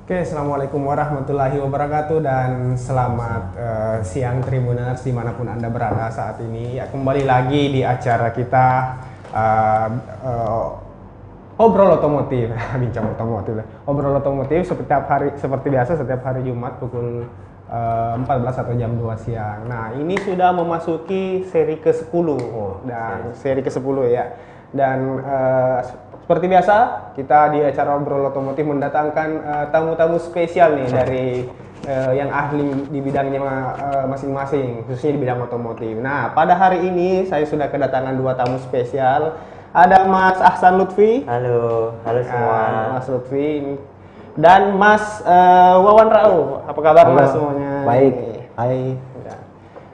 Oke, Assalamualaikum warahmatullahi wabarakatuh dan selamat siang Tribuners dimanapun Anda berada saat ini. Ya, kembali lagi di acara kita uh, Obrol Otomotif, bincang otomotif. Obrol Otomotif seperti biasa setiap hari Jumat pukul 14 atau jam 2 siang. Nah, ini sudah memasuki seri ke-10 dan seri ke-10 ya. Dan seperti biasa, kita di acara Obrol Otomotif mendatangkan tamu-tamu spesial nih dari yang ahli di bidangnya masing-masing, khususnya di bidang otomotif. Nah, pada hari ini saya sudah kedatangan dua tamu spesial. Ada Mas Ahsan Lutfi. Halo semua. Mas Lutfi dan Mas Wawan Rauf. Apa kabar Mas semuanya? Baik. Hai.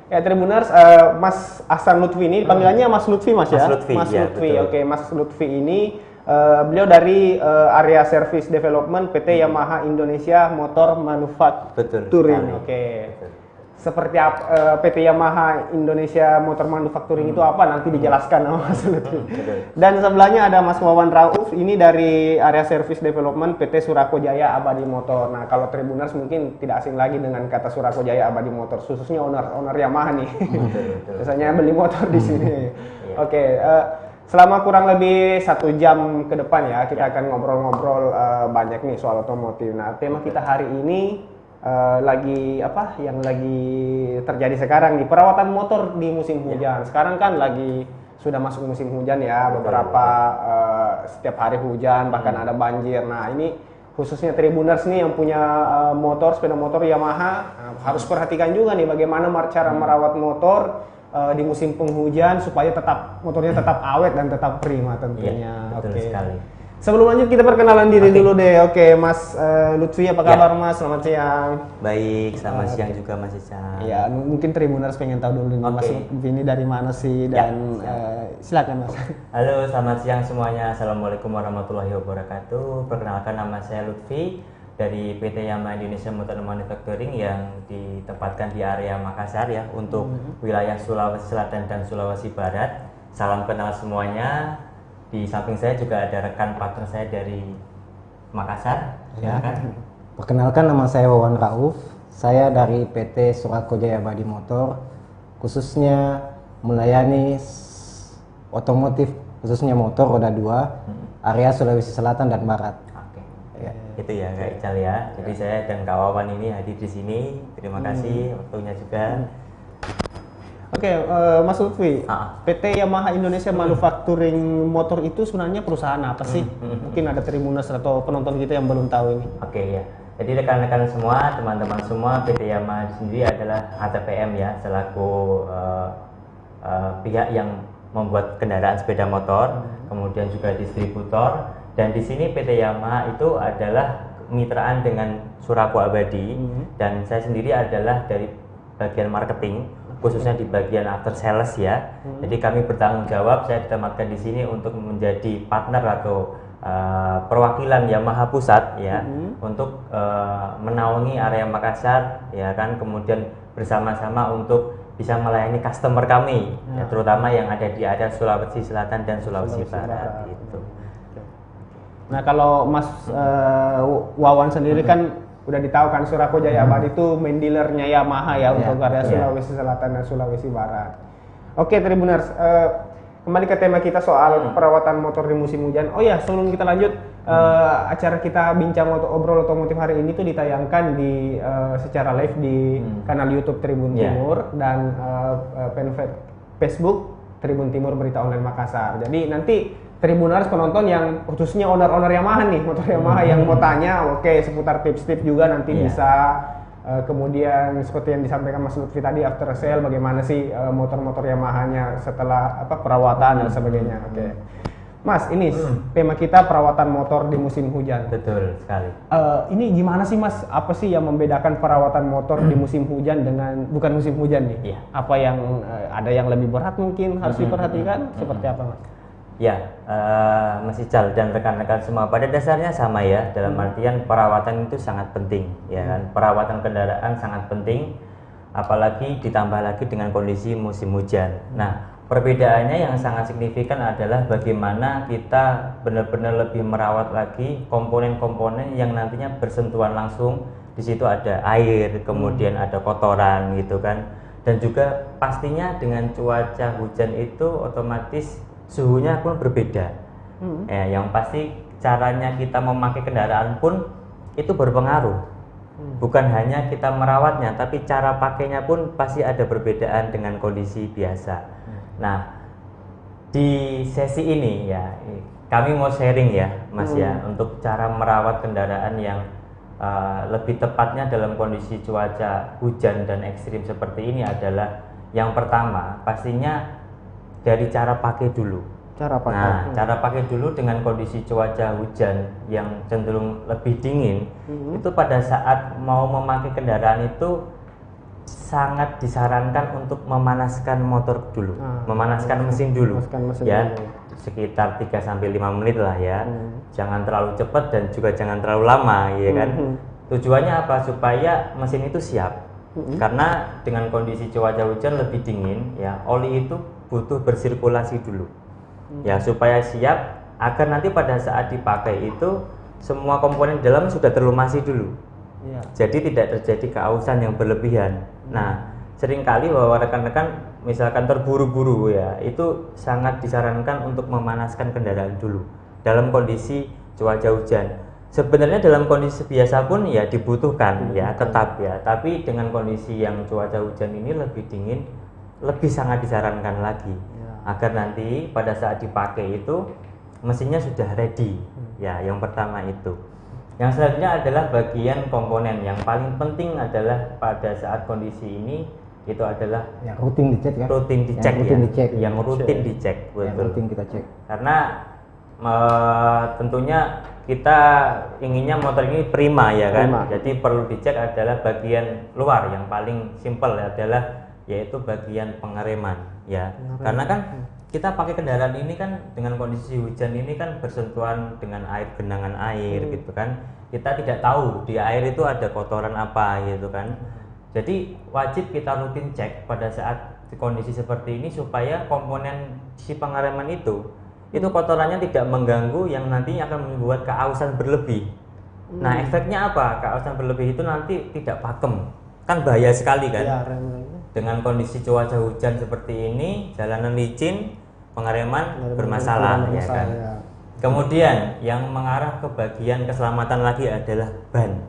Ya Tribuners, Mas Ahsan Lutfi ini panggilannya Mas Lutfi Mas ya? Mas Lutfi, ya, Oke, Mas Lutfi ini beliau dari area Service Development PT Yamaha Indonesia Motor Manufacturing. Oke. Seperti apa PT Yamaha Indonesia Motor Manufacturing itu apa nanti dijelaskan sama Mas Lutfi. Dan sebelahnya ada Mas Wawan Rauf ini dari area Service Development PT Surako Jaya Abadi Motor. Nah, kalau Tribuners mungkin tidak asing lagi dengan kata Surako Jaya Abadi Motor, khususnya owner Yamaha nih. Biasanya beli motor di sini. Oke, selama kurang lebih 1 jam ke depan ya kita akan ngobrol-ngobrol banyak nih soal otomotif. Nah, tema kita hari ini lagi apa yang lagi terjadi sekarang di perawatan motor di musim hujan. Sekarang kan lagi sudah masuk musim hujan ya, beberapa setiap hari hujan, bahkan ada banjir. Nah, ini khususnya Tribuners nih yang punya sepeda motor Yamaha harus perhatikan juga nih bagaimana cara merawat motor di musim penghujan supaya motornya tetap awet dan tetap prima tentunya. Betul sekali. Sebelum lanjut kita perkenalan diri dulu deh. Oke, Mas Lutfi apa kabar Mas? Selamat siang. Baik, selamat siang juga Mas Ica. Ya, mungkin Tribuners pengen tahu dulu nih Mas Lutfi ini dari mana sih dan silakan Mas. Halo, selamat siang semuanya. Assalamualaikum warahmatullahi wabarakatuh. Perkenalkan, nama saya Lutfi dari PT Yamaha Indonesia Motor Manufacturing yang ditempatkan di area Makassar ya untuk wilayah Sulawesi Selatan dan Sulawesi Barat. Salam kenal semuanya. Di samping saya juga ada rekan partner saya dari Makassar. Ya. Perkenalkan, nama saya Wawan Rauf. Saya dari PT Surako Jaya Abadi Motor, khususnya melayani otomotif, khususnya motor roda 2, area Sulawesi Selatan dan Barat. Oke. Ya. Itu ya Kak Ical ya. Jadi saya dan Kak Wawan ini hadir di sini. Terima kasih waktunya juga. Oke, Mas Lutfi, PT Yamaha Indonesia Manufacturing Motor itu sebenarnya perusahaan apa sih? Mungkin ada Tribuners atau penonton kita yang belum tahu ini. Oke ya, jadi rekan-rekan semua, teman-teman semua, PT Yamaha sendiri adalah HTPM ya, selaku pihak yang membuat kendaraan sepeda motor, kemudian juga distributor. Dan di sini PT Yamaha itu adalah kemitraan dengan Surako Abadi, dan saya sendiri adalah dari bagian marketing, khususnya di bagian after sales ya. Jadi kami bertanggung jawab, saya ditempatkan di sini untuk menjadi partner atau perwakilan Yamaha pusat ya, untuk menaungi area Makassar ya kan, kemudian bersama-sama untuk bisa melayani customer kami ya, terutama yang ada di area Sulawesi Selatan dan Sulawesi Barat gitu. Nah, kalau Mas Wawan sendiri kan udah ditahu kan Surako Jaya Abadi itu main dealernya Yamaha ya untuk area Sulawesi Selatan dan Sulawesi Barat. Oke Tribuners, kembali ke tema kita soal perawatan motor di musim hujan. Oh ya, sebelum kita lanjut, acara kita bincang obrol otomotif hari ini tuh ditayangkan di secara live di kanal YouTube Tribun Timur dan fanpage Facebook Tribun Timur Berita Online Makassar. Jadi nanti Tribuners penonton yang khususnya owner Yamaha nih, motor Yamaha yang mau tanya, seputar tips-tips juga nanti bisa. Kemudian seperti yang disampaikan Mas Lutfi tadi, after sale bagaimana sih motor-motor Yamahanya setelah perawatan dan sebagainya. Oke. Mas, ini tema kita perawatan motor di musim hujan. Betul sekali. Ini gimana sih Mas? Apa sih yang membedakan perawatan motor di musim hujan dengan bukan musim hujan nih? Apa yang ada yang lebih berat mungkin harus diperhatikan? Seperti apa Mas? Ya, Mas Ical dan rekan-rekan semua pada dasarnya sama ya, dalam artian perawatan itu sangat penting ya kan. Perawatan kendaraan sangat penting, apalagi ditambah lagi dengan kondisi musim hujan. Nah, Perbedaannya yang sangat signifikan adalah bagaimana kita benar-benar lebih merawat lagi komponen-komponen yang nantinya bersentuhan langsung. Di situ ada air, kemudian ada kotoran gitu kan. Dan juga pastinya dengan cuaca hujan itu otomatis suhunya pun berbeda. Ya, yang pasti caranya kita memakai kendaraan pun itu berpengaruh. Bukan hanya kita merawatnya, tapi cara pakainya pun pasti ada perbedaan dengan kondisi biasa. Nah, di sesi ini ya, kami mau sharing ya, Mas ya, untuk cara merawat kendaraan yang lebih tepatnya dalam kondisi cuaca hujan dan ekstrim seperti ini adalah yang pertama pastinya dari cara pakai dulu. Cara pakai dulu dengan kondisi cuaca hujan yang cenderung lebih dingin, itu pada saat mau memakai kendaraan itu sangat disarankan untuk memanaskan motor dulu, memanaskan mesin dulu, sekitar 3-5 menit lah ya. Jangan terlalu cepat dan juga jangan terlalu lama, ya kan. Tujuannya apa? Supaya mesin itu siap. Karena dengan kondisi cuaca hujan lebih dingin, ya oli itu butuh bersirkulasi dulu, ya supaya siap agar nanti pada saat dipakai itu semua komponen dalam sudah terlumasi dulu. Jadi tidak terjadi keausan yang berlebihan. Nah, seringkali bahwa rekan-rekan misalkan terburu-buru ya, itu sangat disarankan untuk memanaskan kendaraan dulu dalam kondisi cuaca hujan. Sebenarnya dalam kondisi biasa pun ya dibutuhkan ya, tetap ya. Tapi dengan kondisi yang cuaca hujan ini lebih dingin, lebih sangat disarankan lagi agar nanti pada saat dipakai itu mesinnya sudah ready. Ya, yang pertama itu. Yang selanjutnya adalah bagian komponen. Yang paling penting adalah pada saat kondisi ini itu adalah yang rutin dicek ya. Yang rutin dicek, betul. Yang rutin kita cek. Karena tentunya kita inginnya motor ini prima ya kan. Jadi perlu dicek adalah bagian luar yang paling simpel adalah yaitu bagian pengereman ya. Karena kan kita pakai kendaraan ini kan dengan kondisi hujan ini kan bersentuhan dengan air, genangan air gitu kan. Kita tidak tahu di air itu ada kotoran apa gitu kan. Jadi wajib kita rutin cek pada saat kondisi seperti ini supaya komponen si pengereman itu kotorannya tidak mengganggu yang nantinya akan membuat keausan berlebih. Nah, efeknya apa? Keausan berlebih itu nanti tidak pakem. Kan bahaya sekali kan? Dengan kondisi cuaca hujan seperti ini, jalanan licin, pengereman bermasalah ya kan. Kemudian yang mengarah ke bagian keselamatan lagi adalah ban.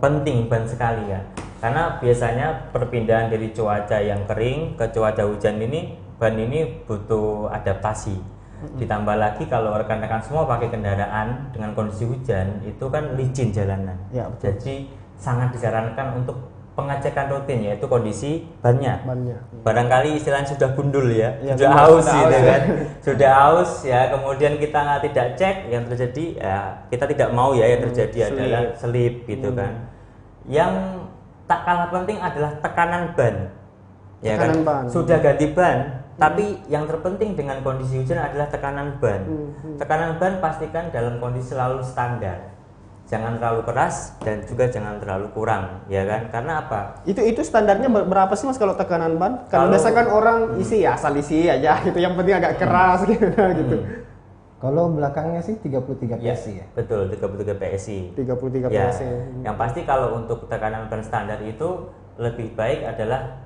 Penting ban sekali ya. Karena biasanya perpindahan dari cuaca yang kering ke cuaca hujan ini, ban ini butuh adaptasi. Ditambah lagi kalau rekan-rekan semua pakai kendaraan dengan kondisi hujan, itu kan licin jalanan. Jadi sangat disarankan untuk pengecekan rutin, yaitu kondisi bannya. Barangkali istilahnya sudah gundul ya, sudah haus gitu kan. Sudah haus ya, kemudian kita tidak cek, yang terjadi ya kita tidak mau ya, yang terjadi adalah selip gitu kan. Yang tak kalah penting adalah tekanan ban. Ya kan? Sudah ganti ban, tapi yang terpenting dengan kondisi hujan adalah tekanan ban. Tekanan ban pastikan dalam kondisi selalu standar. Jangan terlalu keras dan juga jangan terlalu kurang, ya kan? Karena apa? Itu standarnya berapa sih Mas kalau tekanan ban? Kalau biasa kan orang isi ya asal isi aja, itu yang penting agak keras gitu. Kalau belakangnya sih 33 PSI ya. Betul, 33 PSI. 33 ya. PSI. Yang pasti kalau untuk tekanan ban standar itu lebih baik adalah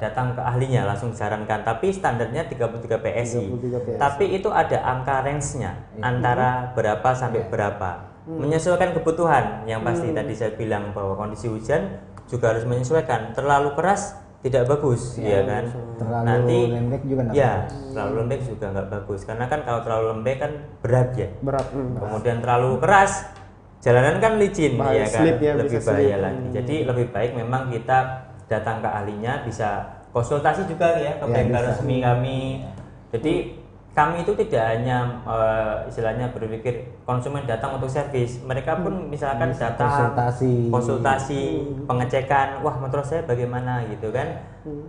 datang ke ahlinya, langsung disarankan. Tapi standarnya 33 PSI. Tapi itu ada angka range-nya, antara berapa sampai berapa. Menyesuaikan kebutuhan. Yang pasti tadi saya bilang bahwa kondisi hujan juga harus menyesuaikan. Terlalu keras tidak bagus, ya kan? Terlalu lembek juga nggak bagus. Terlalu lembek juga nggak bagus. Karena kan kalau terlalu lembek kan berat ya. Kemudian terlalu keras, jalanan kan licin, ya kan? Lebih bahaya lagi. Jadi lebih baik memang kita datang ke ahlinya, bisa konsultasi juga ya ke bengkel resmi kami. Jadi kami itu tidak hanya istilahnya berpikir konsumen datang untuk servis, mereka pun misalkan datang konsultasi, pengecekan, wah motor saya bagaimana gitu kan,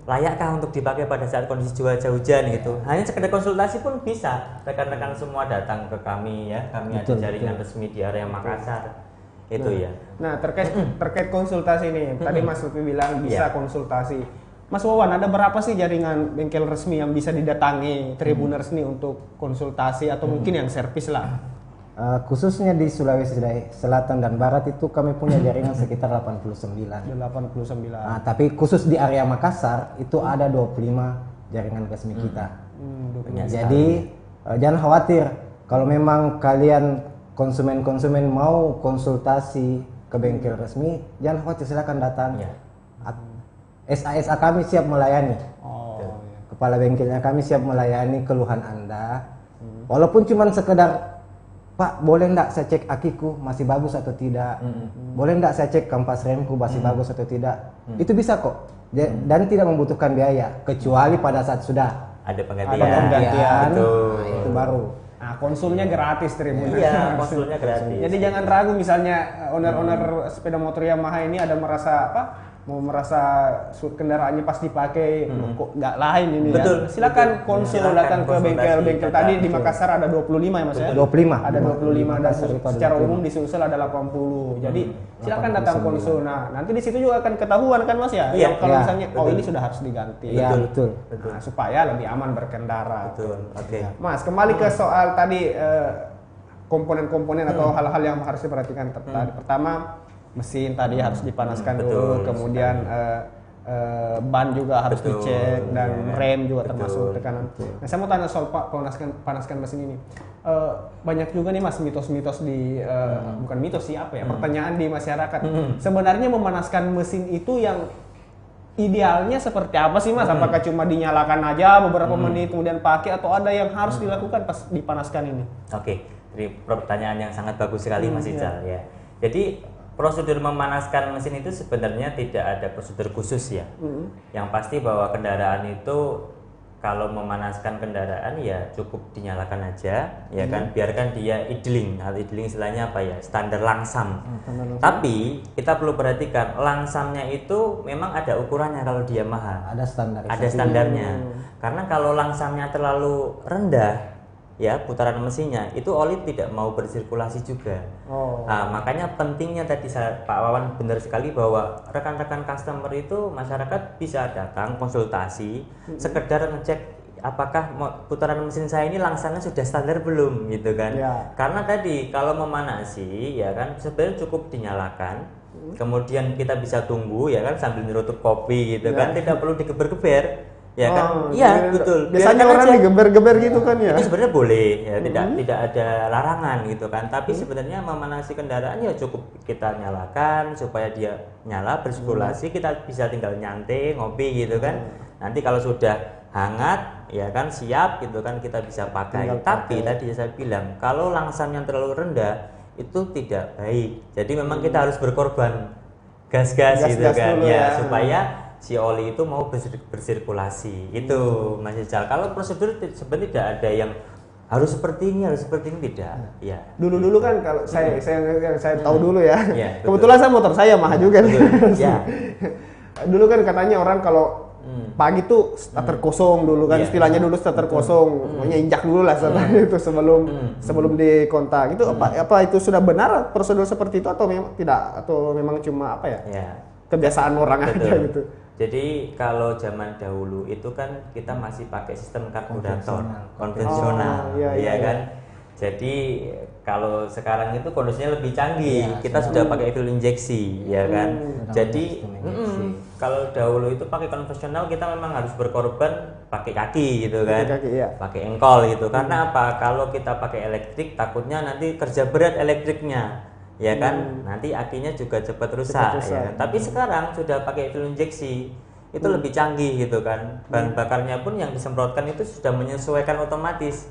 layakkah untuk dipakai pada saat kondisi cuaca hujan gitu. Hanya sekedar konsultasi pun bisa, rekan-rekan semua datang ke kami ya, kami ada jaringan resmi di area Makassar. Itu ya. Nah, terkait konsultasi nih, tadi Mas Lutfi bilang bisa konsultasi. Mas Wawan, ada berapa sih jaringan bengkel resmi yang bisa didatangi Tribuners nih untuk konsultasi atau mungkin yang servis lah? Khususnya di Sulawesi Selatan dan Barat itu kami punya jaringan sekitar 89. 89. Nah, tapi khusus di area Makassar itu ada 25 jaringan resmi kita. Jadi jangan khawatir kalau memang kalian konsumen-konsumen mau konsultasi ke bengkel resmi, jangan khawatir, silakan datang. SA kami siap melayani. Kepala bengkelnya kami siap melayani keluhan Anda. Walaupun cuma sekedar, Pak, boleh enggak saya cek akiku masih bagus atau tidak? Boleh enggak saya cek kampas remku masih bagus atau tidak? Itu bisa kok. Dan tidak membutuhkan biaya kecuali pada saat sudah ada penggantian. Nah, itu baru. Nah, konsulnya gratis Tribuners. Iya, konsulnya gratis. Jadi jangan ragu misalnya owner-owner sepeda motor Yamaha ini ada merasa merasa kendaraannya pas dipakai kok nggak lain ini. Betul, ya. Silakan konsul, datang ke bengkel tadi di Makassar ada 25 ya Mas ya. 25. Ada 25 dan secara umum di Sulsel ada 80. Jadi silakan datang konsul. Nah, nanti di situ juga akan ketahuan kan Mas ya. Iya, kalau misalnya ini sudah harus diganti. Iya, betul. Nah, supaya lebih aman berkendara. Betul. Oke. Mas, kembali ke soal tadi komponen-komponen atau hal-hal yang harus diperhatikan tadi. Pertama, mesin tadi harus dipanaskan dulu, kemudian ban juga harus dicek dan rem juga termasuk tekanan. Nah, saya mau tanya soal panaskan mesin ini. Banyak juga nih Mas mitos-mitos di bukan mitos sih pertanyaan di masyarakat. Sebenarnya memanaskan mesin itu yang idealnya seperti apa sih Mas? Apakah cuma dinyalakan aja beberapa menit kemudian pakai atau ada yang harus dilakukan pas dipanaskan ini? Oke, jadi pertanyaan yang sangat bagus sekali Mas Ical ya. Jadi prosedur memanaskan mesin itu sebenarnya tidak ada prosedur khusus ya. Yang pasti bahwa kendaraan itu kalau memanaskan kendaraan ya cukup dinyalakan aja, ya kan, biarkan dia idling. Atau idling istilahnya apa ya? Standar langsam. Tapi kita perlu perhatikan langsamnya itu memang ada ukurannya kalau dia mahal. Ada standar. Ada standarnya. Karena kalau langsamnya terlalu rendah, ya putaran mesinnya itu oli tidak mau bersirkulasi juga. Nah, makanya pentingnya tadi Pak Wawan benar sekali bahwa rekan-rekan customer itu masyarakat bisa datang konsultasi sekedar ngecek apakah putaran mesin saya ini langsamnya sudah standar belum gitu kan. Karena tadi kalau memanasi ya kan sebenarnya cukup dinyalakan, kemudian kita bisa tunggu ya kan sambil nyerutup kopi gitu kan, tidak perlu digeber-geber. Ya kan? Iya, betul. Biasanya orang digeber-geber gitu kan ya. Itu sebenarnya boleh ya, tidak ada larangan gitu kan. Tapi sebenarnya memanasi kendaraan ya cukup kita nyalakan supaya dia nyala bersirkulasi, kita bisa tinggal nyantai, ngopi gitu kan. Nanti kalau sudah hangat ya kan siap gitu kan kita bisa pakai. Tapi tadi saya bilang kalau langsam yang terlalu rendah itu tidak baik. Jadi memang kita harus berkorban gas-gas gitu kan ya supaya si oli itu mau bersirkulasi. Itu Mas Ical. Kalau prosedur sebenarnya tidak ada yang harus seperti ini tidak. Ya. Dulu kan kalau saya tahu dulu ya. Kebetulan saya motor saya Yamaha juga. Ya. Dulu kan katanya orang kalau pagi tuh starter kosong dulu kan, istilahnya dulu starter kosong, pokoknya injak dulu lah starter itu sebelum dikontak. Itu apa itu sudah benar prosedur seperti itu atau memang tidak, atau memang cuma apa ya? Kebiasaan orang aja gitu. Jadi kalau zaman dahulu itu kan kita masih pakai sistem karburator konvensional, ya kan. Jadi kalau sekarang itu kondisinya lebih canggih, kita sudah pakai fuel injeksi, ya kan. Jadi kalau dahulu itu pakai konvensional kita memang harus berkorban pakai kaki gitu kan, pakai engkol gitu. Karena apa? Kalau kita pakai elektrik takutnya nanti kerja berat elektriknya. Ya kan, nanti akinya juga cepat rusak. Ya kan? Tapi sekarang sudah pakai fuel injeksi itu lebih canggih gitu kan, bahan bakarnya pun yang disemprotkan itu sudah menyesuaikan otomatis.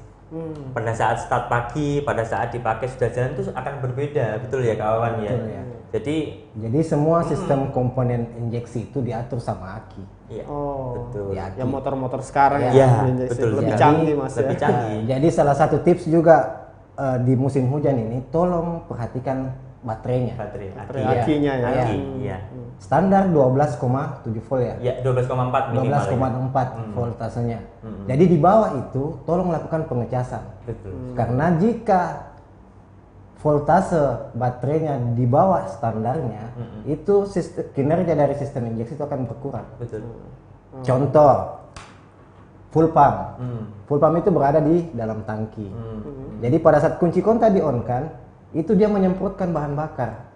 Pada saat start pagi, pada saat dipakai sudah jalan itu akan berbeda, betul ya kawan ya. Jadi semua sistem komponen injeksi itu diatur sama aki. Iya, betul. Yang motor-motor sekarang betul, lebih canggih Mas. Lebih canggih. Jadi salah satu tips juga di musim hujan ini tolong perhatikan baterainya. Akinya ya. Iya. Standar 12,7 volt ya. Ya, 12,4 minimal. 12,4 voltasenya. Jadi di bawah itu tolong lakukan pengecasan. Betul. Karena jika voltase baterainya di bawah standarnya, itu kinerja dari sistem injeksi itu akan berkurang. Betul. Contoh, full pump. Full pump itu berada di dalam tangki. Jadi pada saat kunci kontak di on kan, itu dia menyemprotkan bahan bakar.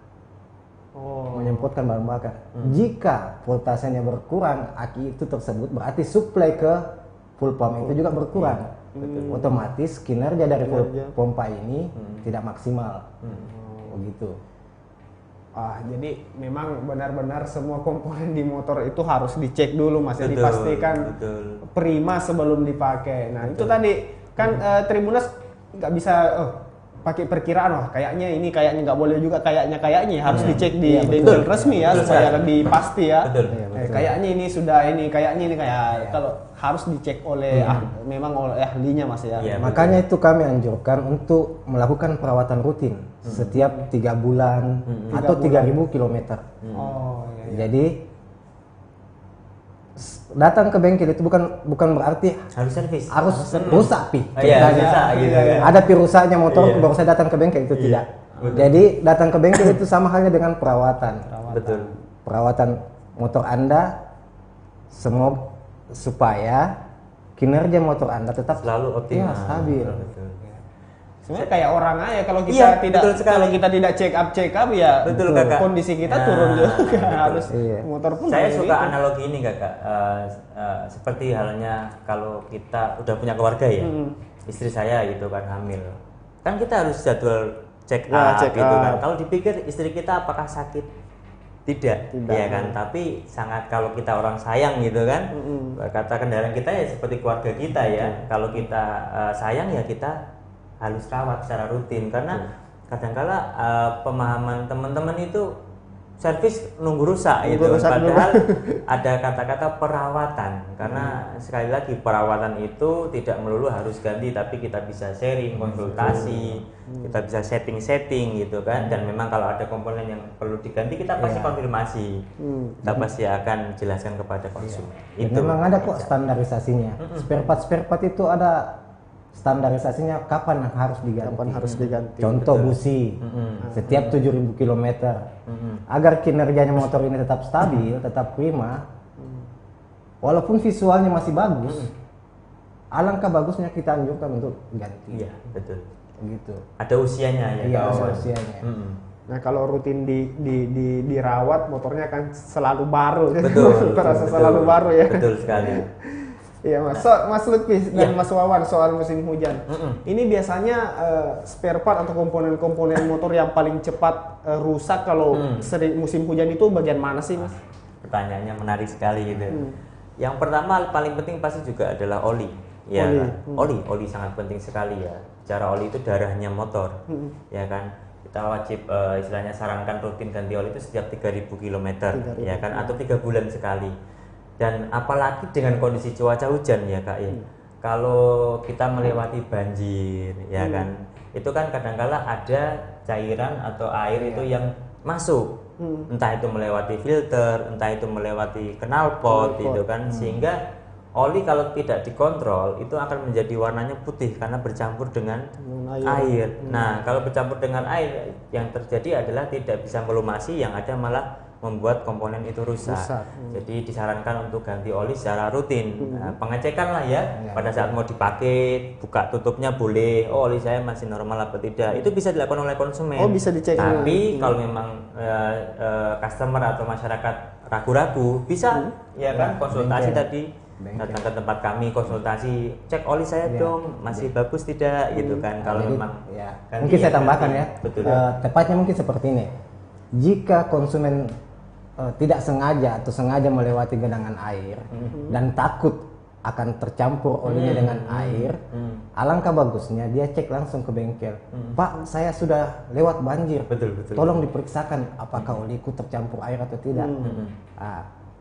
Menyemprotkan bahan bakar. Jika voltasenya berkurang aki itu tersebut, berarti supply ke full pump itu juga berkurang. Otomatis kinerja dari pompa ini tidak maksimal. Begitu. Jadi memang benar-benar semua komponen di motor itu harus dicek dulu Mas, dipastikan prima sebelum dipakai. Nah, itu tadi kan Tribuners nggak bisa pakai perkiraan, kayaknya ini kayaknya nggak boleh juga kayaknya harus dicek di bengkel resmi ya supaya lebih pasti ya. Kayaknya ini sudah ini kayaknya ini kayak kalau harus dicek oleh memang oleh ahlinya Mas ya. Makanya itu kami anjurkan untuk melakukan perawatan rutin setiap 3 bulan atau 3.000 kilometer. Jadi datang ke bengkel itu bukan berarti harus servis, harus rusak pi. Gitu. Ada pi rusaknya motor baru saya datang ke bengkel itu tidak. Jadi datang ke bengkel itu sama halnya dengan perawatan. Betul. Perawatan motor Anda semua supaya kinerja motor Anda tetap selalu optimal, stabil. Betul. Sebenarnya kayak orang aja kalau kita tidak check up ya betul, Kakak. Kondisi kita turun juga harus motor pun. Saya suka analogi ini Kakak, seperti halnya kalau kita udah punya keluarga ya, istri saya gitu kan hamil, kan kita harus jadwal check up gitu kan. Kalau dipikir istri kita apakah sakit? Tidak ya kan, tapi sangat kalau kita orang sayang gitu kan, kata kendaraan kita ya seperti keluarga kita ya. Kalau kita sayang ya kita harus rawat secara rutin, karena kadangkala pemahaman teman-teman itu servis nunggu rusak gitu, padahal ada kata-kata perawatan, karena sekali lagi perawatan itu tidak melulu harus ganti, tapi kita bisa sharing, konsultasi, kita bisa setting gitu kan. Dan memang kalau ada komponen yang perlu diganti kita pasti konfirmasi, kita pasti akan jelaskan kepada konsumen. Itu memang ada kok standarisasinya. Spare part itu ada standarisasinya kapan harus diganti. Contoh busi setiap 7.000 km. Agar kinerjanya motor ini tetap stabil, tetap prima, walaupun visualnya masih bagus, alangkah bagusnya kita anjurkan untuk ganti. Iya, betul. Gitu. Ada usianya ya. Iya, ada usianya. Nah, kalau rutin dirawat, motornya akan selalu baru. Betul. Terasa selalu baru ya. Betul sekali. Iya Mas Lutfi dan Mas Wawan soal musim hujan. Ini biasanya spare part atau komponen-komponen motor yang paling cepat rusak kalau sering musim hujan itu bagian mana sih Mas? Pertanyaannya menarik sekali gitu. Yang pertama paling penting pasti juga adalah oli. Ya kan? Oli sangat penting sekali ya. Bicara oli itu darahnya motor. Ya kan? Kita wajib istilahnya sarankan rutin ganti oli itu setiap 3.000 km ya kan, atau 3 bulan sekali. Dan apalagi dengan kondisi cuaca hujan ya Kak ya. Kalau kita melewati banjir ya kan, itu kan kadangkala ada cairan atau air itu yang masuk, entah itu melewati filter, entah itu melewati knalpot gitu kan, sehingga oli kalau tidak dikontrol itu akan menjadi warnanya putih karena bercampur dengan air. Nah, kalau bercampur dengan air yang terjadi adalah tidak bisa melumasi, yang ada malah membuat komponen itu rusak. Jadi disarankan untuk ganti oli secara rutin. Nah, pengecekan lah ya, pada saat mau dipakai, buka tutupnya boleh. Oh, oli saya masih normal apa tidak? Itu bisa dilakukan oleh konsumen. Oh, bisa dicek. Tapi kalau memang customer atau masyarakat ragu-ragu, bisa ya kan konsultasi tadi. Datang ke tempat kami konsultasi, cek oli saya dong masih bagus tidak gitu kan. Kalau memang mungkin saya tambahkan ya, tepatnya mungkin seperti ini. Jika konsumen tidak sengaja atau sengaja melewati genangan air dan takut akan tercampur olinya dengan air, alangkah bagusnya dia cek langsung ke bengkel. Pak, saya sudah lewat banjir, tolong diperiksakan apakah oliku tercampur air atau tidak.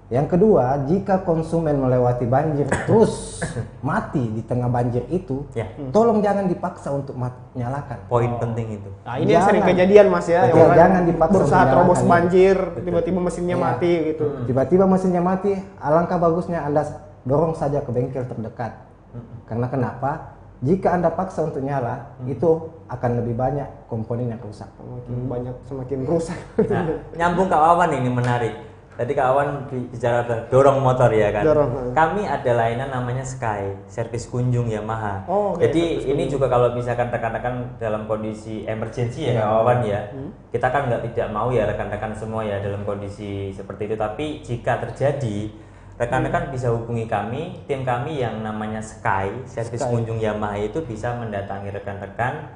Yang kedua, jika konsumen melewati banjir terus mati di tengah banjir itu, tolong jangan dipaksa untuk nyalakan. Poin penting itu. Nah, ini yang sering kejadian Mas ya, yang jangan dipaksa berusaha terobos banjir, tiba-tiba mesinnya mati gitu. Tiba-tiba mesinnya mati, alangkah bagusnya Anda dorong saja ke bengkel terdekat. Karena kenapa? Jika Anda paksa untuk nyala, itu akan lebih banyak komponen yang rusak. Semakin rusak. Nah, nyambung Kak Wawan ini menarik. Tadi Kak Awan bicara dorong motor ya kan. Dorong. Kami ada layanan namanya Sky, servis kunjung Yamaha. Oh, okay. Jadi ini juga kalau misalkan rekan-rekan dalam kondisi emergency ya Kak Awan ya. Kita kan tidak mau ya rekan-rekan semua ya dalam kondisi seperti itu. Tapi jika terjadi, rekan-rekan bisa hubungi kami, tim kami yang namanya Sky, servis kunjung Yamaha itu bisa mendatangi rekan-rekan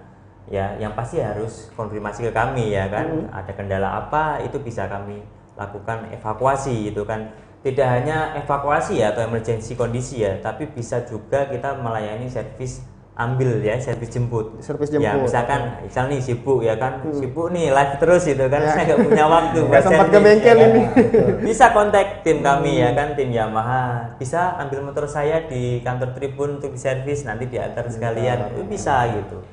ya, yang pasti harus konfirmasi ke kami ya kan. Ada kendala apa itu bisa kami lakukan evakuasi gitu kan. Tidak hanya evakuasi ya atau emergency kondisi ya, tapi bisa juga kita melayani servis ambil ya, servis jemput. Ya misalkan nih sibuk ya kan, sibuk nih live terus gitu kan, saya nggak punya waktu nggak sempat ke bengkel ya, ini. Bisa kontak tim kami ya kan, tim Yamaha, bisa ambil motor saya di kantor Tribun untuk diservis, nanti diantar sekalian, itu bisa gitu.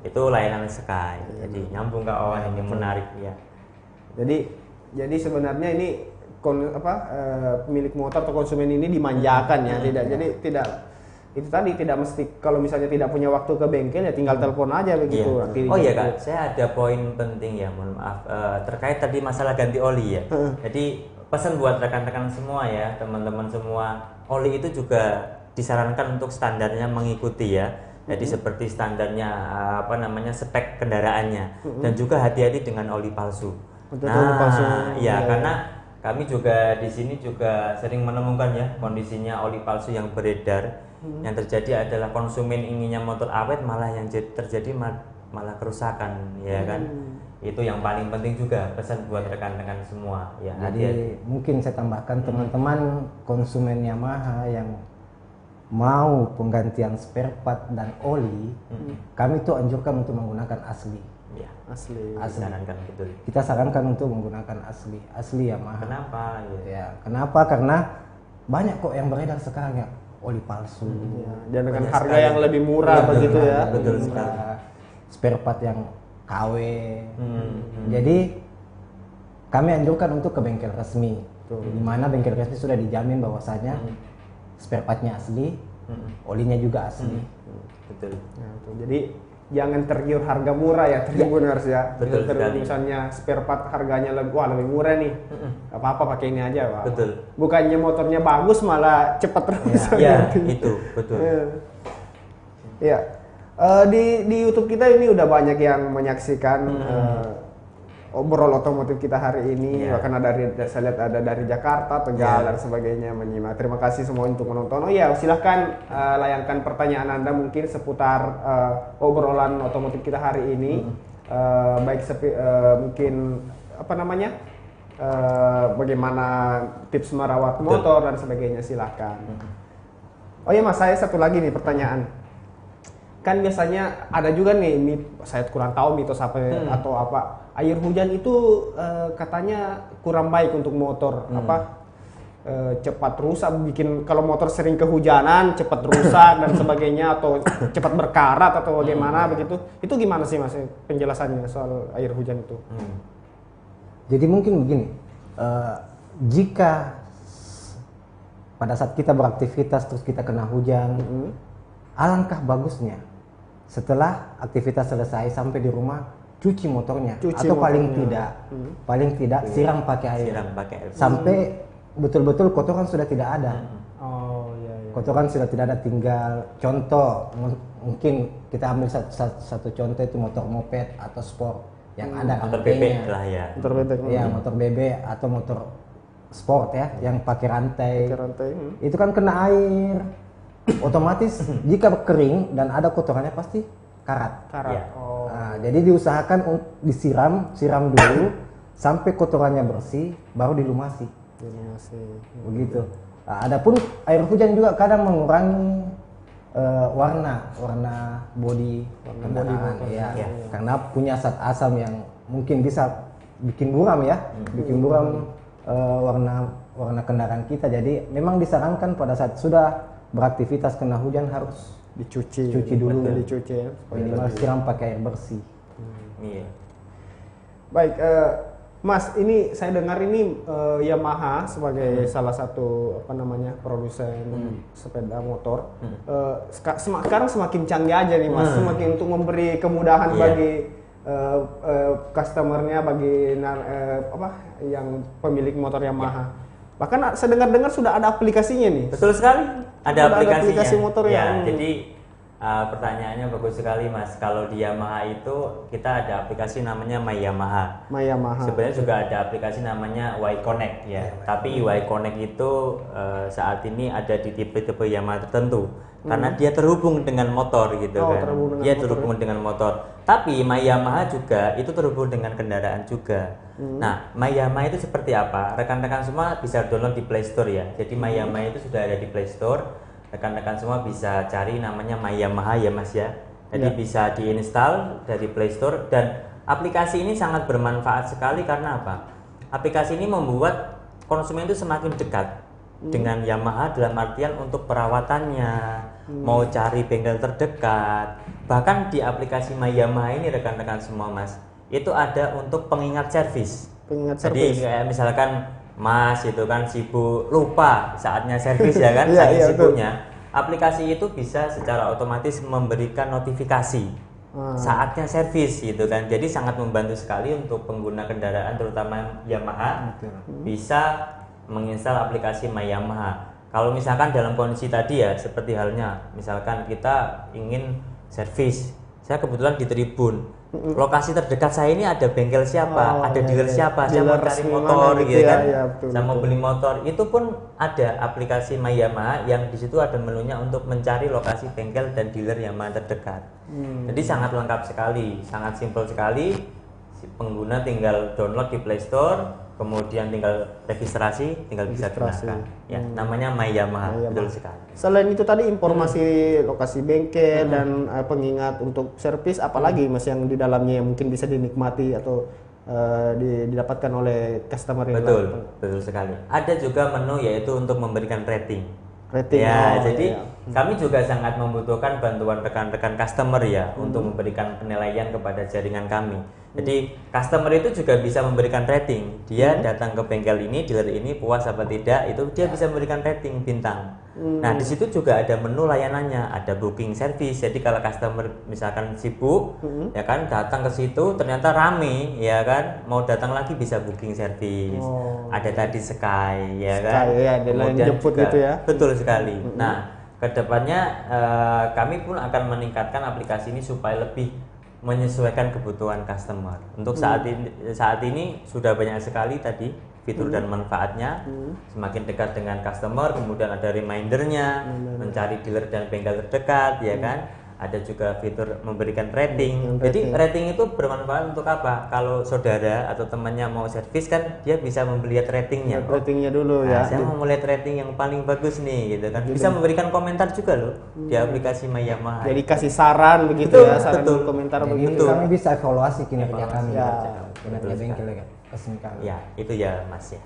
Itu layanan Sky. Jadi nyambung Kak Awan, ini menarik ya. Jadi sebenarnya ini pemilik motor atau konsumen ini dimanjakan ya, tidak mesti kalau misalnya tidak punya waktu ke bengkel ya tinggal telepon aja begitu. Oh iya Kak, saya ada poin penting ya, mohon maaf terkait tadi masalah ganti oli ya. Jadi pesan buat rekan-rekan semua ya, teman-teman semua, oli itu juga disarankan untuk standarnya mengikuti ya. Jadi seperti standarnya spek kendaraannya, dan juga hati-hati dengan oli palsu. Karena kami juga di sini juga sering menemukan ya kondisinya oli palsu yang beredar. Yang terjadi adalah konsumen inginnya motor awet, malah yang terjadi malah kerusakan ya kan. Itu yang paling penting juga, pesan buat rekan-rekan semua ya. Jadi mungkin saya tambahkan teman-teman konsumen Yamaha yang mau penggantian spare part dan oli, kami tuh anjurkan untuk menggunakan asli. Ya, asli. Sarankan betul. Kita sarankan untuk menggunakan asli Yamaha. Kenapa? Ya, kenapa? Karena banyak kok yang beredar sekarang ya oli palsu. Dan dengan harga yang lebih murah begitu ya. Betul sekali. Spare part yang KW. Jadi kami anjurkan untuk ke bengkel resmi. Di mana bengkel resmi sudah dijamin bahwasanya spare partnya asli, olinya juga asli. Betul. Jadi jangan tergiur harga murah ya, Tribuners ya. Betul sekali. Misalnya spare part harganya lebih murah nih, gak apa-apa pakai ini aja Pak. Betul. Bukannya motornya bagus malah cepat terus. Iya, itu betul. Iya. Di YouTube kita ini udah banyak yang menyaksikan obrol otomotif kita hari ini. Bahkan saya lihat ada dari Jakarta, Tegal dan sebagainya menyimak. Terima kasih semua untuk menonton. Oh iya, silahkan layangkan pertanyaan Anda mungkin seputar obrolan otomotif kita hari ini. Mungkin bagaimana tips merawat motor dan sebagainya, silahkan. Oh iya Mas, saya satu lagi nih pertanyaan. Kan biasanya ada juga nih, saya kurang tahu mitos apa atau apa, air hujan itu katanya kurang baik untuk motor, cepat rusak, bikin kalau motor sering kehujanan cepat rusak dan sebagainya, atau cepat berkarat atau bagaimana begitu. Itu gimana sih Mas penjelasannya soal air hujan itu? Jadi mungkin begini, jika pada saat kita beraktivitas terus kita kena hujan, alangkah bagusnya setelah aktivitas selesai sampai di rumah cuci motornya, paling tidak siram pakai air. Sampai betul-betul kotoran sudah tidak ada. Kotoran sudah tidak ada, tinggal contoh mungkin kita ambil satu contoh itu motor moped atau sport yang ada motor bebek lah ya. Motor bebek atau motor sport ya yang pakai rantai. Itu kan kena air. Otomatis jika kering dan ada kotorannya pasti karat. Jadi diusahakan siram dulu sampai kotorannya bersih, baru dilumasi. Begitu. Adapun air hujan juga kadang mengurangi warna bodi kendaraan ya. Karena punya zat asam yang mungkin bisa bikin buram ya, warna kendaraan kita. Jadi memang disarankan pada saat sudah beraktivitas kena hujan harus cuci dulu, siram pakai air bersih. Baik, Mas, ini saya dengar ini Yamaha sebagai salah satu produsen sepeda motor. Sekarang semakin canggih aja nih Mas, semakin untuk memberi kemudahan bagi customernya bagi yang pemilik motor Yamaha. Bahkan saya dengar sudah ada aplikasinya nih. Betul sekali. Ada aplikasinya. Aplikasi motor ya. Jadi pertanyaannya bagus sekali Mas. Kalau di Yamaha itu kita ada aplikasi namanya My Yamaha. My Yamaha. Sebenarnya juga ada aplikasi namanya Y Connect ya. Tapi Y Connect itu saat ini ada di tipe-tipe Yamaha tertentu. Karena dia terhubung dengan motor gitu kan. Dia terhubung dengan motor. Tapi My Yamaha juga itu terhubung dengan kendaraan juga. Nah, My Yamaha itu seperti apa? Rekan-rekan semua bisa download di Play Store ya. Jadi My Yamaha itu sudah ada di Play Store. Rekan-rekan semua bisa cari namanya My Yamaha ya Mas ya. Jadi bisa diinstal dari Play Store dan aplikasi ini sangat bermanfaat sekali karena apa? Aplikasi ini membuat konsumen itu semakin dekat dengan Yamaha dalam artian untuk perawatannya, mau cari bengkel terdekat. Bahkan di aplikasi My Yamaha ini rekan-rekan semua Mas, itu ada untuk pengingat servis. Jadi kayak misalkan Mas itu kan sibuk lupa saatnya servis ya kan, saking sibuknya. Aplikasi itu bisa secara otomatis memberikan notifikasi saatnya servis gitu kan. Jadi sangat membantu sekali untuk pengguna kendaraan terutama Yamaha bisa menginstal aplikasi My Yamaha. Kalau misalkan dalam kondisi tadi ya seperti halnya misalkan kita ingin servis, saya kebetulan di Tribun, lokasi terdekat saya ini ada bengkel siapa, ada dealer siapa, saya mau cari motor gitu kan, saya mau beli motor, itu pun ada aplikasi My Yamaha yang di situ ada menunya untuk mencari lokasi bengkel dan dealer Yamaha terdekat. Jadi sangat lengkap sekali, sangat simpel sekali. Si pengguna tinggal download di Play Store, kemudian tinggal registrasi, tinggal bisa gunakan. Ya, namanya My Yamaha, betul sekali. Selain itu tadi informasi lokasi bengkel dan pengingat untuk servis, apalagi Mas yang di dalamnya yang mungkin bisa dinikmati atau didapatkan oleh customer yang lain? Betul sekali. Ada juga menu yaitu untuk memberikan rating. Jadi kami juga sangat membutuhkan bantuan rekan-rekan customer ya untuk memberikan penilaian kepada jaringan kami. Jadi customer itu juga bisa memberikan rating. Dia datang ke bengkel ini, dealer ini puas apa tidak, itu dia bisa memberikan rating bintang. Nah, di situ juga ada menu layanannya, ada booking service. Jadi kalau customer misalkan sibuk, ya kan datang ke situ ternyata rame, ya kan, mau datang lagi bisa booking service. Ada tadi Sky, ya kan. Kemudian jemput juga, gitu ya. Betul sekali. Nah, kedepannya kami pun akan meningkatkan aplikasi ini supaya lebih menyesuaikan kebutuhan customer. Untuk saat ini sudah banyak sekali tadi fitur dan manfaatnya. Semakin dekat dengan customer, kemudian ada remindernya, mencari dealer dan bengkel terdekat, ya kan. Ada juga fitur memberikan rating. Jadi rating itu bermanfaat untuk apa? Kalau saudara atau temannya mau servis kan dia bisa melihat ratingnya. Ratingnya dulu ya. Saya mau melihat rating yang paling bagus nih, gitu kan. Bisa memberikan komentar juga loh di aplikasi My Yamaha. Jadi kasih saran begitu ya, saran komentar begitu. Kami bisa evaluasi kinerja kami. Kinerja bengkel kan. Ya, itu ya Mas ya.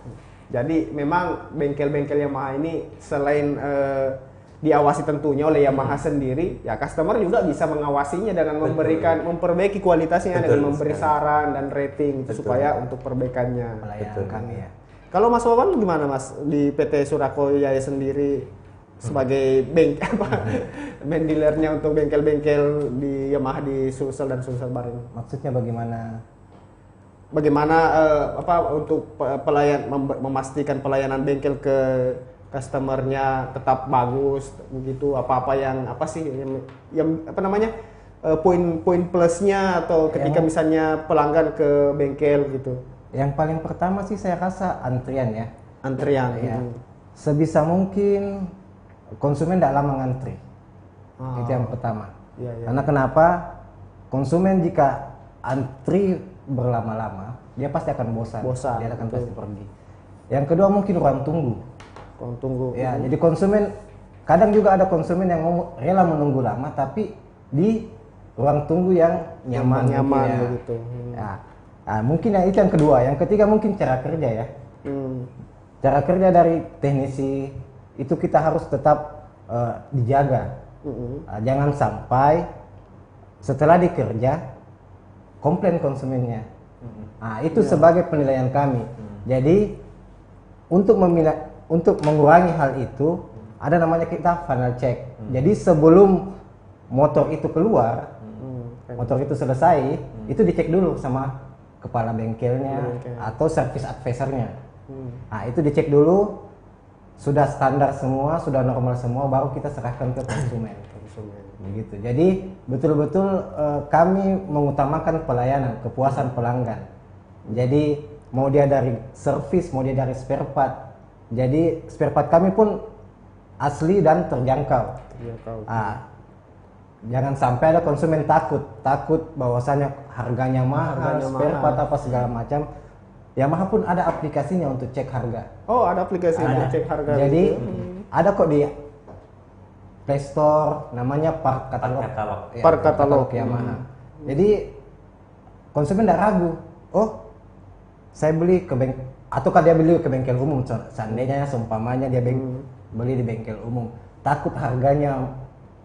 Jadi memang bengkel-bengkel Yamaha ini selain diawasi tentunya oleh Yamaha sendiri, ya customer juga bisa mengawasinya dengan memperbaiki kualitasnya dengan memberi saran dan rating itu supaya untuk perbaikannya. Kami ya. Kalau Mas Wawan gimana Mas di PT Surako Jaya sendiri sebagai main dealernya untuk bengkel-bengkel di Yamaha di Sulsel dan Sulsel Baring? Maksudnya bagaimana? Bagaimana untuk pelayan memastikan pelayanan bengkel ke customernya tetap bagus begitu, apa yang poin plusnya atau ketika misalnya pelanggan ke bengkel gitu. Yang paling pertama sih saya rasa antrian ya. Antrian ya. Sebisa mungkin konsumen tidak lama ngantri. Itu yang pertama. Karena kenapa? Konsumen jika antri berlama-lama dia pasti akan bosan. Dia akan pasti pergi. Yang kedua mungkin ruang tunggu. Ya, jadi konsumen kadang juga ada konsumen yang rela menunggu lama tapi di ruang tunggu yang nyaman begitu. Ya. Nah, mungkin itu yang kedua. Yang ketiga mungkin cara kerja ya. Cara kerja dari teknisi itu kita harus tetap dijaga. Jangan sampai setelah dikerja komplain konsumennya. Nah, itu sebagai penilaian kami. Jadi untuk mengurangi hal itu ada namanya kita final check. Jadi sebelum motor itu keluar motor itu selesai, itu dicek dulu sama kepala bengkelnya atau service advisornya. Nah, itu dicek dulu, sudah standar semua, sudah normal semua, baru kita serahkan ke konsumen. Begitu. Jadi betul-betul kami mengutamakan pelayanan, kepuasan pelanggan. Jadi mau dia dari servis, mau dia dari spare part. Jadi spare part kami pun asli dan terjangkau. Jangan sampai ada konsumen takut bahwasanya harganya mahal, spare part apa segala macam. Yamaha pun ada aplikasinya untuk cek harga. Oh, ada aplikasi untuk cek harga. Jadi ada kok di Play Store, namanya Part Catalog. Ya, Part Catalog Yamaha. Jadi konsumen tidak ragu. Oh, saya beli ke ataukah dia beli ke bengkel umum. Seandainya seumpamanya dia beli di bengkel umum, takut harganya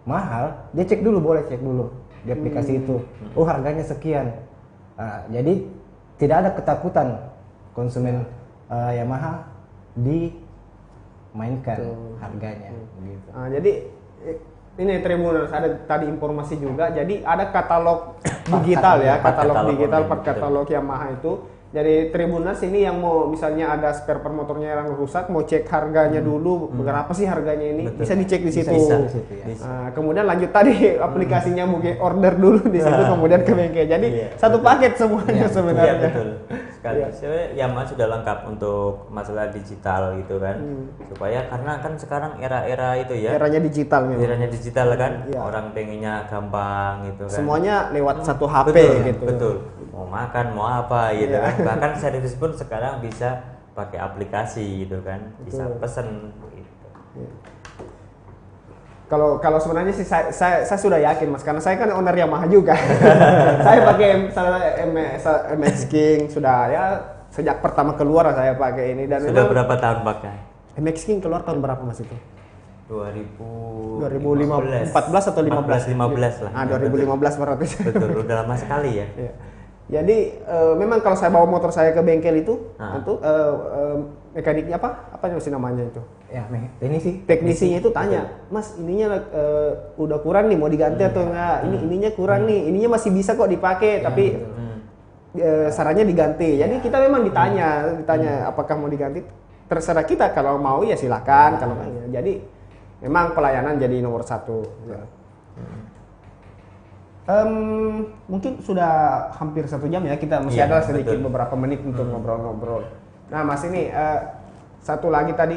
mahal, dia cek dulu, boleh cek dulu di aplikasi itu. Oh, harganya sekian. Jadi tidak ada ketakutan konsumen Yamaha dimainkan harganya. Gitu. Jadi ini Tribuners, ada tadi informasi juga. Jadi ada katalog digital ya, katalog digital per katalog Yamaha itu. Jadi Tribuners ini yang mau misalnya ada spare part motornya yang rusak, mau cek harganya dulu, berapa sih harganya ini, bisa dicek di situ. Kemudian lanjut tadi aplikasinya mungkin order dulu di situ, kemudian ke bengkel. Jadi satu paket semuanya sebenarnya. Iya, betul sekali. Sebenarnya Yamaha sudah lengkap untuk masalah digital gitu kan, supaya karena kan sekarang era-era itu ya. Eranya digital memang. Eranya digital kan, orang pengennya gampang gitu kan. Semuanya lewat satu HP gitu. Betul. Mau makan, mau apa gitu kan. Bahkan servis pun sekarang bisa pakai aplikasi gitu kan, bisa pesen gitu. Kalau sebenarnya sih saya sudah yakin Mas, karena saya kan owner Yamaha juga. Saya pakai MX King sudah ya sejak pertama keluar saya pakai ini, dan sudah berapa tahun pakai? MX King keluar tahun berapa Mas itu? 2014 atau 15 lah. 2015 berarti. Betul, udah lama sekali ya. Jadi memang kalau saya bawa motor saya ke bengkel itu, untuk mekaniknya apa sih namanya itu? Ya, teknisinya itu tanya, Mas ininya udah kurang nih, mau diganti atau enggak? Ininya kurang nih, ininya masih bisa kok dipakai, tapi sarannya diganti. Jadi kita memang ditanya apakah mau diganti, terserah kita, kalau mau ya silakan, kalau enggak ya. Jadi memang pelayanan jadi nomor satu. Mungkin sudah hampir 1 jam ya, kita masih ada sedikit beberapa menit untuk ngobrol-ngobrol. Nah Mas, ini satu lagi tadi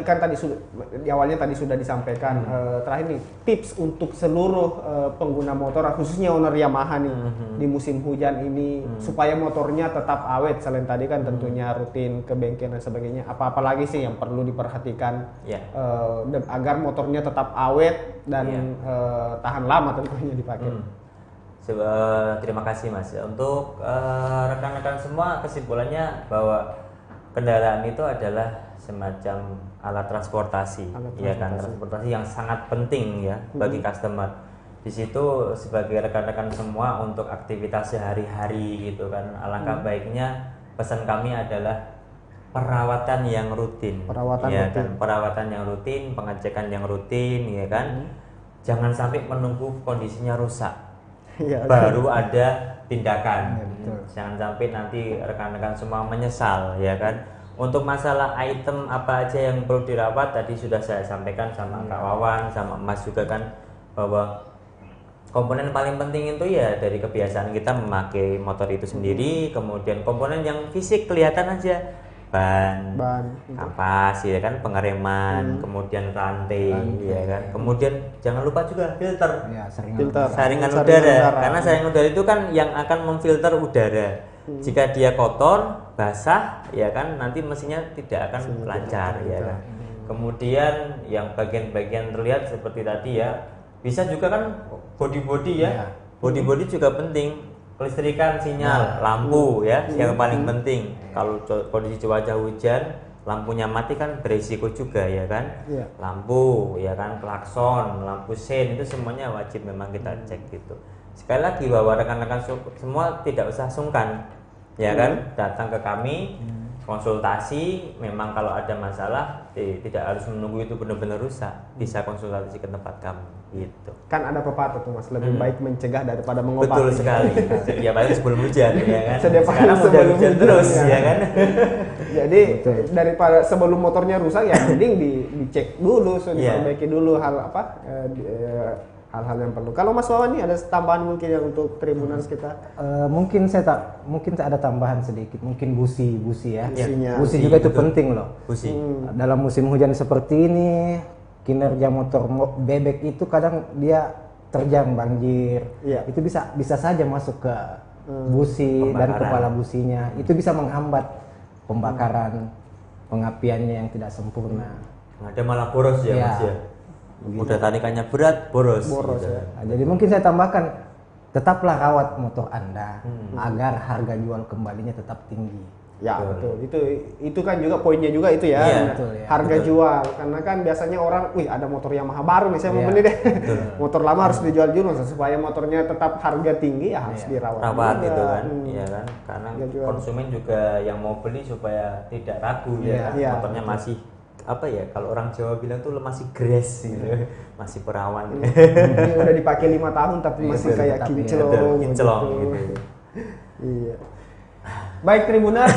di awalnya sudah disampaikan, terakhir nih tips untuk seluruh pengguna motor, khususnya owner Yamaha nih di musim hujan ini, supaya motornya tetap awet. Selain tadi kan tentunya rutin ke bengkel dan sebagainya, apa lagi sih yang perlu diperhatikan agar motornya tetap awet dan tahan lama tentunya dipakai. Terima kasih Mas. Untuk rekan-rekan semua, kesimpulannya bahwa kendaraan itu adalah semacam alat transportasi, ya kan, transportasi yang sangat penting ya bagi customer. Di situ sebagai rekan-rekan semua untuk aktivitas sehari-hari gitu kan, alangkah baiknya pesan kami adalah perawatan yang rutin, perawatan yang rutin, pengecekan yang rutin, ya kan. Jangan sampai menunggu kondisinya rusak baru ada tindakan. Jangan sampai nanti rekan-rekan semua menyesal, ya kan. Untuk masalah item apa aja yang perlu dirawat, tadi sudah saya sampaikan sama Kak Wawan, sama Mas juga kan, bahwa komponen paling penting itu ya dari kebiasaan kita memakai motor itu sendiri. Kemudian komponen yang fisik kelihatan aja, ban kampas, ya kan, pengereman, kemudian rantai, ya kan. Kemudian jangan lupa juga filter, saringan udara, karena saringan udara itu kan yang akan memfilter udara. Jika dia kotor, basah, ya kan, nanti mesinnya tidak akan lancar, ya kan. Kemudian yang bagian-bagian terlihat seperti tadi ya, bisa juga kan body ya, body juga penting. Kelistrikan, sinyal, lampu ya, yang paling penting. Kalau kondisi cuaca hujan, lampunya mati kan berisiko juga, ya kan. Lampu, ya kan, klakson, lampu sein, itu semuanya wajib memang kita cek gitu. Sekali lagi bahwa rekan-rekan semua tidak usah sungkan, ya kan, datang ke kami, konsultasi. Memang kalau ada masalah tidak harus menunggu itu benar-benar rusak, bisa konsultasi ke tempat kami gitu. Kan ada pepatah tuh Mas, lebih baik mencegah daripada mengobati. Betul sekali. Ya paling sebelum hujan ya kan. Sekarang udah hujan terus ya kan. Jadi daripada sebelum motornya rusak ya mending dicek dulu, diperbaiki dulu hal-hal yang perlu. Kalau Mas Wawan nih ada tambahan mungkin yang untuk Tribuners kita? Mungkin saya ada tambahan sedikit, mungkin busi ya. Busi juga itu penting loh. Busi. Dalam musim hujan seperti ini, kinerja motor bebek itu kadang dia terjang banjir. Itu bisa saja masuk ke busi dan kepala businya. Itu bisa menghambat pembakaran, pengapiannya yang tidak sempurna. Ada malah boros ya Mas ya. Udah tanikannya berat, boros gitu. Ya. Nah, jadi mungkin saya tambahkan, tetaplah rawat motor Anda agar harga jual kembalinya tetap tinggi. Ya betul. Itu kan juga poinnya juga itu ya. Betul, ya. Harga jual. Karena kan biasanya orang, wih ada motor Yamaha baru nih, saya mau beli deh. Motor lama harus dijual dulu supaya motornya tetap harga tinggi ya harus dirawat. Rawat gitu kan. Iya kan? Karena konsumen juga yang mau beli supaya tidak ragu ya. Motornya masih kalau orang Jawa bilang tuh masih gres gitu, masih perawan. Ini udah dipakai 5 tahun tapi masih kayak kinclong gitu. Iya. Baik Tribuners,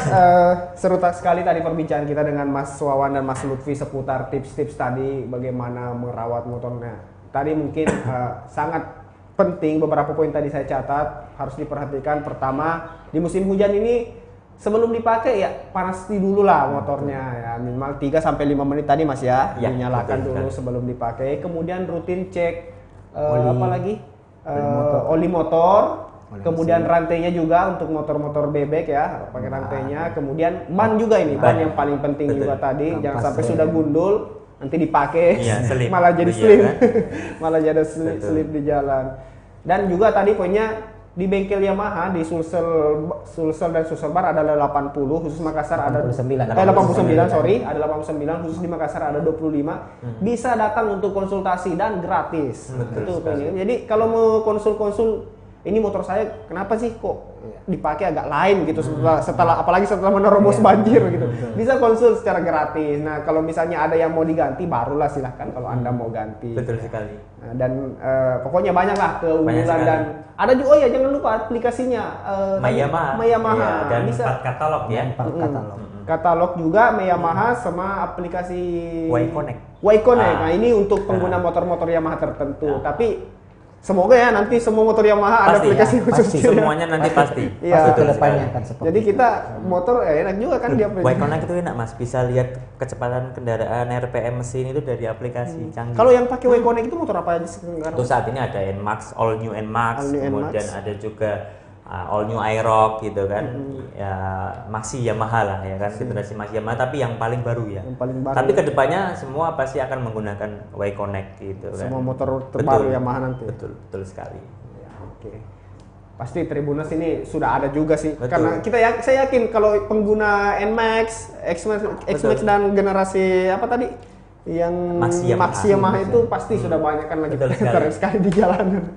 seru sekali tadi perbincangan kita dengan Mas Wawan dan Mas Lutfi seputar tips-tips tadi bagaimana merawat motornya. Tadi mungkin sangat penting beberapa poin tadi saya catat harus diperhatikan. Pertama, di musim hujan ini sebelum dipakai ya panasi dulu lah motornya ya, minimal 3 sampai 5 menit tadi Mas ya, dinyalakan dulu sebelum dipakai. Kemudian rutin cek oli motor. Kemudian rantainya juga untuk motor-motor bebek ya, pakai rantainya. Kemudian ban juga ini, ban yang paling penting juga tadi, jangan sampai sudah gundul nanti dipakai malah jadi slip. Malah jadi slip di jalan. Dan juga tadi poinnya di bengkel Yamaha di Sulsel dan Sulsel Bar ada 80, khusus Makassar ada 89 ada 89, khusus di Makassar ada 25. Bisa datang untuk konsultasi dan gratis. Itu jadi kalau mau konsul ini motor saya kenapa sih kok dipakai agak lain gitu apalagi setelah menerobos banjir gitu. Bisa konsul secara gratis. Nah, kalau misalnya ada yang mau diganti barulah silahkan kalau Anda mau ganti. Betul sekali. Nah, dan pokoknya banyak lah keunggulan dan ada juga jangan lupa aplikasinya Yamaha dan bisa katalog ya. Katalog juga Yamaha sama aplikasi Y-Connect. Nah, ini untuk pengguna motor-motor Yamaha tertentu. Tapi semoga ya nanti semua motor Yamaha ada aplikasi khusus. Semuanya nanti pasti. Kedepannya akan seperti. Jadi kita motor enak juga kan dia. Y-Connect itu enak Mas, bisa lihat kecepatan kendaraan, RPM mesin itu dari aplikasi canggih. Kalau yang pakai Y-Connect itu motor apa aja sekarang? Untuk saat ini ada NMAX, All New NMAX, kemudian ada juga All New Aerox gitu kan. Ya masih Yamaha lah ya kan, generasi masih Yamaha tapi yang paling baru ya. Tapi kedepannya semua pasti akan menggunakan Y-Connect gitu kan. Semua motor terbaru Yamaha nanti. Betul sekali. Ya, oke. Pasti Tribuners ini sudah ada juga sih. Karena saya yakin kalau pengguna NMAX, X-Max dan generasi apa tadi? Yang Maxi Yamaha itu pasti sudah banyak kan lagi sering sekali di jalanan.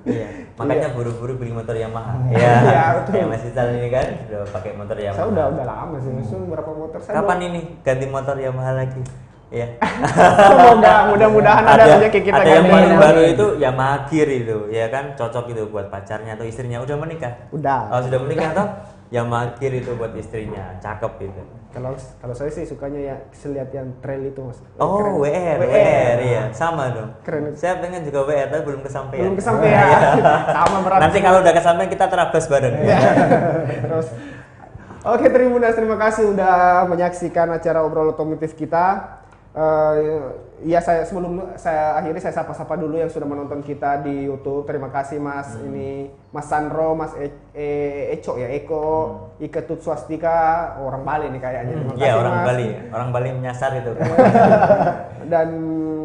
Makanya buru-buru beli motor Yamaha. Iya, betul. Kayak Mas Ical ini kan udah pakai motor Yamaha. Saya udah lama sih, berapa motor saya. Kapan ini ganti motor Yamaha lagi? Iya. Semoga mudah-mudahan ada rezeki kita ada yang paling baru itu Yamaha Gear itu, ya kan cocok itu buat pacarnya atau istrinya. Udah menikah? Udah. Oh, sudah menikah atau Yamaha Gear itu buat istrinya, cakep itu. Kalau saya sih sukanya ya lihat yang trail itu Mas. Oh, WR iya, sama dong. Keren. Saya pengen juga WR tapi belum kesampaian. Sama berat. Nanti kalau udah kesampaian kita terabas bareng. Terus oke Tribuners, terima kasih udah menyaksikan acara obrol otomotif kita. Ya saya akhiri saya sapa-sapa dulu yang sudah menonton kita di YouTube. Terima kasih Mas Mas Sandro, Mas Eko, Ika Tut Swastika, orang Bali nih kayaknya. Terima kasih orang Bali menyasar itu. Dan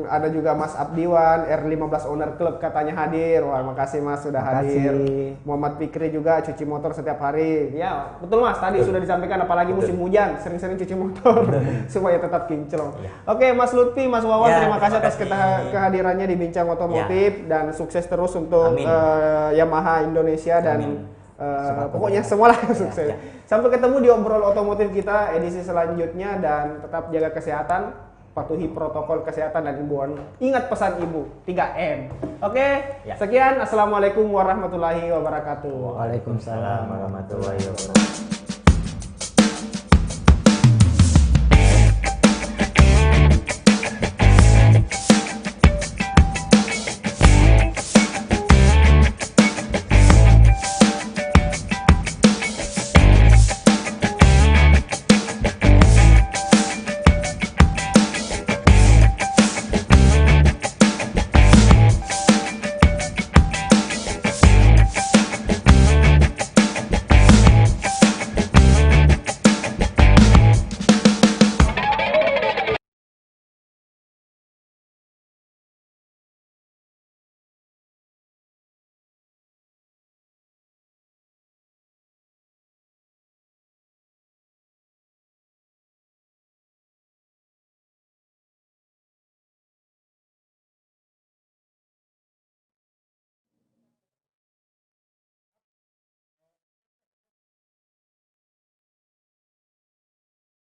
ada juga Mas Abdiwan, R15 Owner Club katanya hadir. Wah, makasih Mas sudah hadir. Muhammad Fikri juga cuci motor setiap hari. Ya, betul Mas, tadi sudah disampaikan apalagi musim hujan, sering-sering cuci motor supaya tetap kinclong. Oke, Mas Lutfi, Mas Wawan, terima kasih atas kehadirannya di Bincang Otomotif dan sukses terus untuk Yamaha Indonesia dan pokoknya semualah sukses. Sampai ketemu di obrolan otomotif kita edisi selanjutnya, dan tetap jaga kesehatan, patuhi protokol kesehatan dan himbauan. Ingat pesan ibu 3M. Oke, sekian. Assalamualaikum warahmatullahi wabarakatuh. Waalaikumsalam warahmatullahi wabarakatuh.